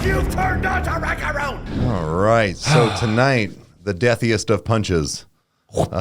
You've turned on to Rykerroad. All right. So tonight, the deathiest of punches. Sorry, I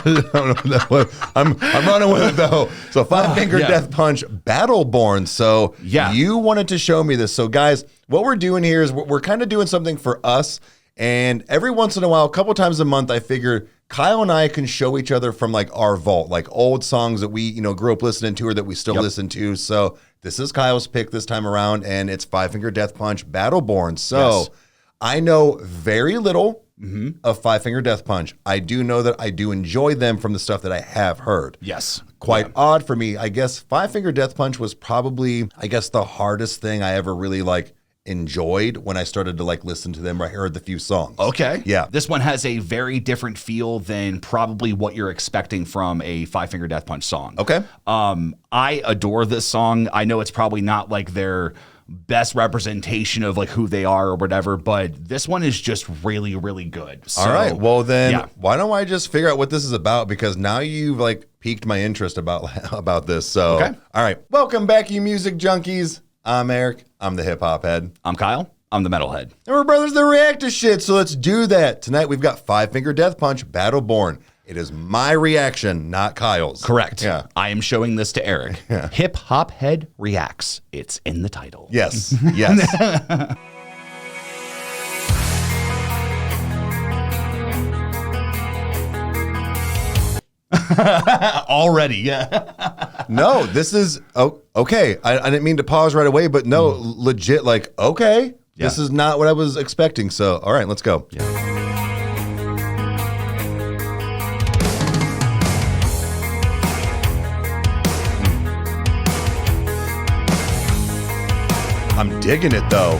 don't know what that was. I'm running with it though. So Five Finger Death Punch Battleborn. So you wanted to show me this. So guys, what we're doing here is we're kind of doing something for us. And every once in a while, a couple times a month, I figure Kyle and I can show each other from like our vault, like old songs that we, grew up listening to or that we still listen to. So this is Kyle's pick this time around, and it's Five Finger Death Punch Battleborn. So I know very little of Five Finger Death Punch. I do know that I do enjoy them from the stuff that I have heard. Yes. Quite odd for me. I guess Five Finger Death Punch was probably, the hardest thing I ever really enjoyed when I started to listen to them. I heard the few songs. Okay. Yeah. This one has a very different feel than probably what you're expecting from a Five Finger Death Punch song. Okay. I adore this song. I know it's probably not their best representation of who they are or whatever, but this one is just really, really good. So, all right. Well then, why don't I just figure out what this is about? Because now you've piqued my interest about this. So, all right. Welcome back, you music junkies. I'm Eric. I'm the hip hop head. I'm Kyle. I'm the metal head. And we're brothers that react to shit. So let's do that. Tonight we've got Five Finger Death Punch Battleborn. It is my reaction, not Kyle's. Correct. Yeah. I am showing this to Eric. Hip Hop Head Reacts. It's in the title. Yes. Yes. Already, yeah. No, this is okay. I didn't mean to pause right away, but no, legit, okay. This is not what I was expecting. So, all right, let's go. Yeah. I'm digging it though.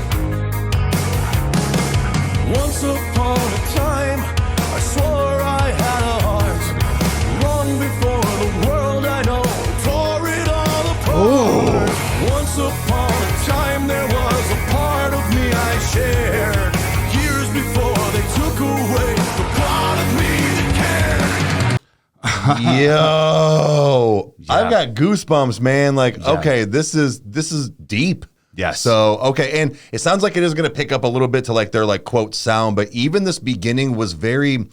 Once upon a time, I swore I had a heart. Long before the world I know tore it all apart. Once upon a time, there was a part of me I shared. Years before they took away the part of me that cared. Yo, I've got goosebumps, man. Okay, this is deep. Yes. So, okay. And it sounds like it is going to pick up a little bit to their quote sound, but even this beginning was very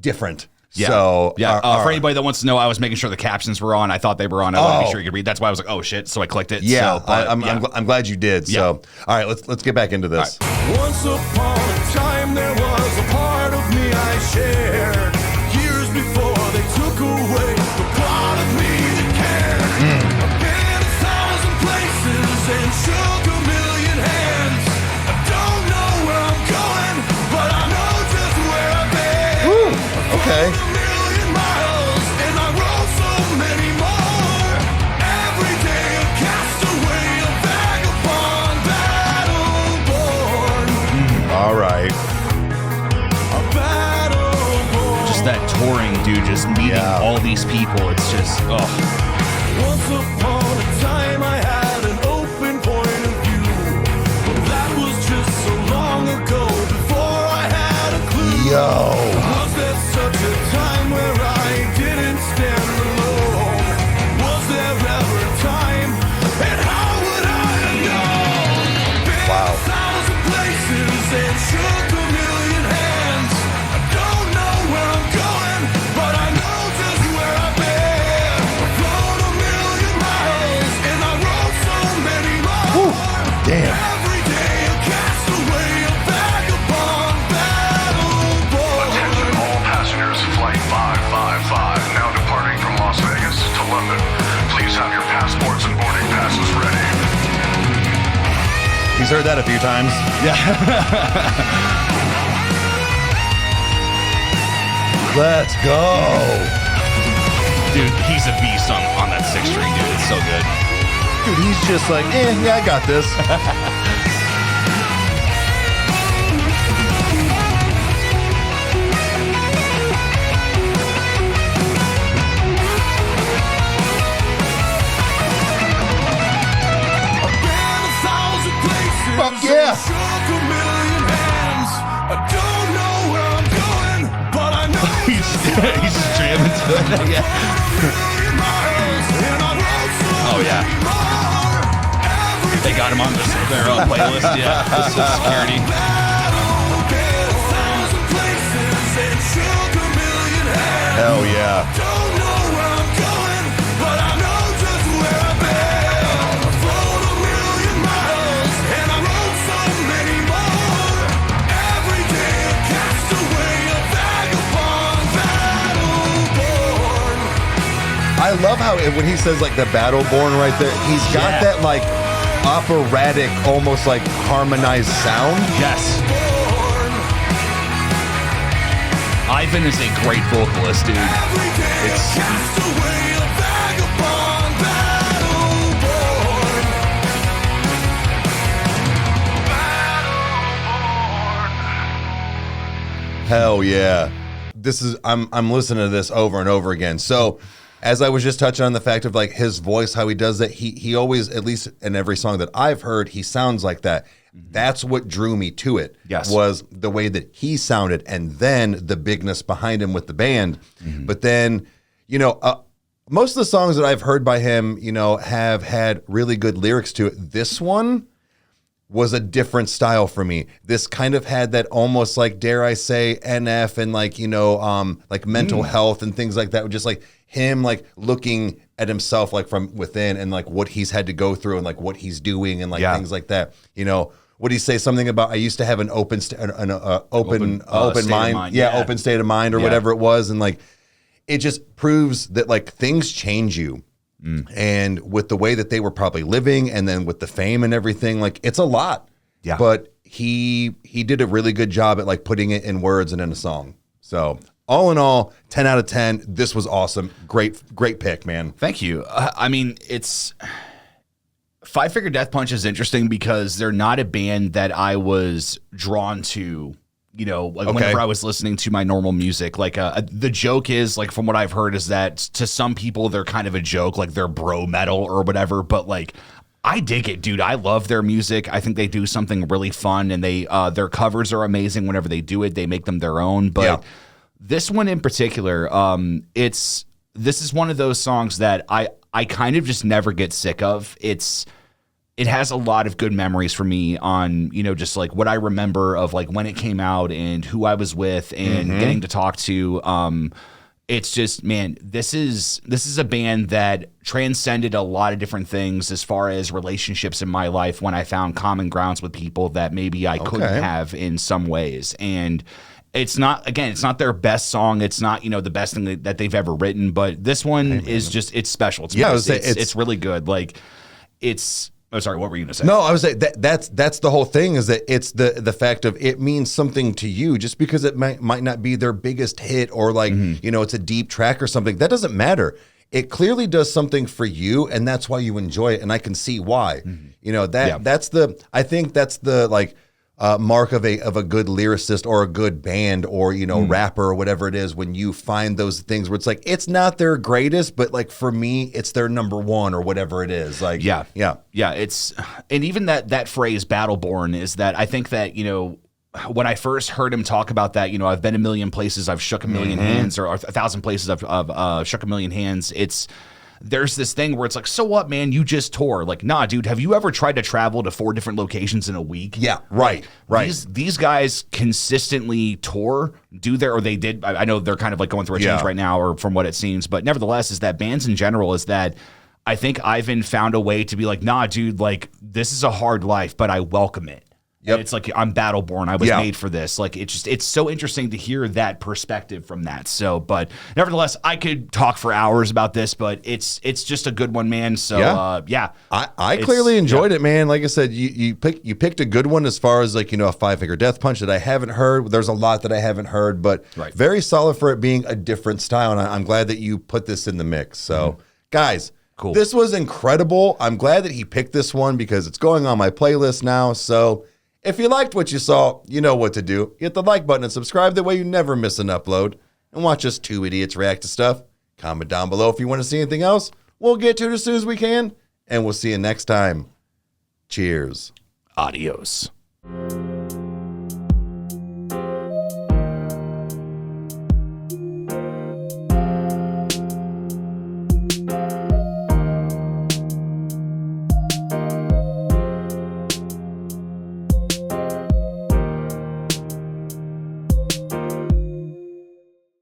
different. Yeah. So, for anybody that wants to know, I was making sure the captions were on. I thought they were on. I wanted to make sure you could read. That's why I was like, oh shit. So I clicked it. Yeah. So, I'm glad you did. Yeah. So, all right, let's get back into this. Right. Once upon a time, there was a part of me I shared. Years before they took away the part of me that cared. I've been 1,000 places and shook a million hands. I don't know where I'm going, but I know just where I've been. Woo, okay. A million miles and I rode so many more. Every day a castaway, a vagabond, battleborn. All right. A battleborn. just that touring, dude, just meeting all these people. It's just, Once upon a time I had an open point of view. That was just so long ago before I had a clue. Was there such a time where I didn't stand alone? Was there ever a time? And how would I have known? Been 1,000 places and shook a million hands. I don't know where I'm going, but I know just where I've been. I've flown a million miles and I rode so many more. Damn. Every day a castaway, a vagabond, battleborn. Attention all passengers, flight 555, now departing from Las Vegas to London. Please have your passports and boarding passes ready. He's heard that a few times. Let's go. dude, he's a beast on that 6th string, dude. It's so good. Dude, he's just yeah, I got this. Fuck yeah. He's just jamming to it. Yeah. Oh yeah. They they got him on their playlist. Yeah, this is security. Hell yeah. Don't know where I'm going, but I know just where I've been. I flown a million miles, and I wrote so many more. Every day a castaway, a vagabond, battle-born. I love how when he says like the Battleborn right there, he's got that like operatic, almost like harmonized sound. Yes. Ivan is a great vocalist, dude. Every day a castaway, a vagabond, battle-born. Battle-born. Hell yeah. This is I'm listening to this over and over again. So as I was just touching on the fact of like his voice, how he does that, he always, at least in every song that I've heard, he sounds like that. That's what drew me to it. Yes. Was the way that he sounded, and then the bigness behind him with the band. But then, you know, most of the songs that I've heard by him, you know, have had really good lyrics to it. This one was a different style for me. This kind of had that almost like, dare I say, NF and like, you know, like mental health and things like that. Just like him like looking at himself like from within and like what he's had to go through and like what he's doing and like things like that. You know, what do you say? Something about I used to have an open mind. Yeah, open state of mind or whatever it was. And like it just proves that like things change you. And with the way that they were probably living and then with the fame and everything, like it's a lot. Yeah. But he did a really good job at like putting it in words and in a song. So all in all, 10 out of 10. This was awesome. Great pick, man. Thank you. I mean, it's Five Finger Death Punch is interesting because they're not a band that I was drawn to, you know, like whenever I was listening to my normal music. Like the joke is, like, from what I've heard, is that to some people they're kind of a joke, like they're bro metal or whatever. But like, I dig it, dude. I love their music. I think they do something really fun, and they their covers are amazing. Whenever they do it, they make them their own. But this one in particular, this is one of those songs that I kind of just never get sick of. It has a lot of good memories for me on, you know, just like what I remember of like when it came out and who I was with and getting to talk to. It's just, man, this is a band that transcended a lot of different things as far as relationships in my life when I found common grounds with people that maybe I couldn't have in some ways. And it's not their best song. It's not, you know, the best thing that they've ever written, but this one is just, it's special. It's really good. Like oh, sorry, what were you going to say? No, I was saying that's the whole thing, is that it's the fact of it means something to you just because it might not be their biggest hit or like, you know, it's a deep track or something. That doesn't matter. It clearly does something for you, and that's why you enjoy it, and I can see why. You know, I think that's the like mark of a good lyricist or a good band or, you know, rapper or whatever it is, when you find those things where it's like, it's not their greatest, but like for me, it's their number one or whatever it is. Like, yeah. It's, and even that phrase Battleborn is that I think that, you know, when I first heard him talk about that, you know, I've been a million places, I've shook a million hands, or 1,000 places I've shook a million hands. There's this thing where it's like, so what, man? You just tour. Like, nah, dude, have you ever tried to travel to 4 different locations in a week? Yeah, right. These guys consistently tour, or they did. I know they're kind of like going through a change right now, or from what it seems, but nevertheless, is that bands in general, is that I think Ivan found a way to be like, nah, dude, like, this is a hard life, but I welcome it. Yep. It's like, I'm Battleborn. I was made for this. Like, it's so interesting to hear that perspective from that. So, but nevertheless, I could talk for hours about this, but it's just a good one, man. So, I clearly enjoyed it, man. Like I said, you picked a good one as far as like, you know, a Five Finger Death Punch that I haven't heard. There's a lot that I haven't heard, but very solid for it being a different style. And I'm glad that you put this in the mix. So, guys, cool. This was incredible. I'm glad that he picked this one because it's going on my playlist now. So, if you liked what you saw, you know what to do. Hit the like button and subscribe. That way you never miss an upload. And watch us two idiots react to stuff. Comment down below if you want to see anything else. We'll get to it as soon as we can. And we'll see you next time. Cheers. Adios.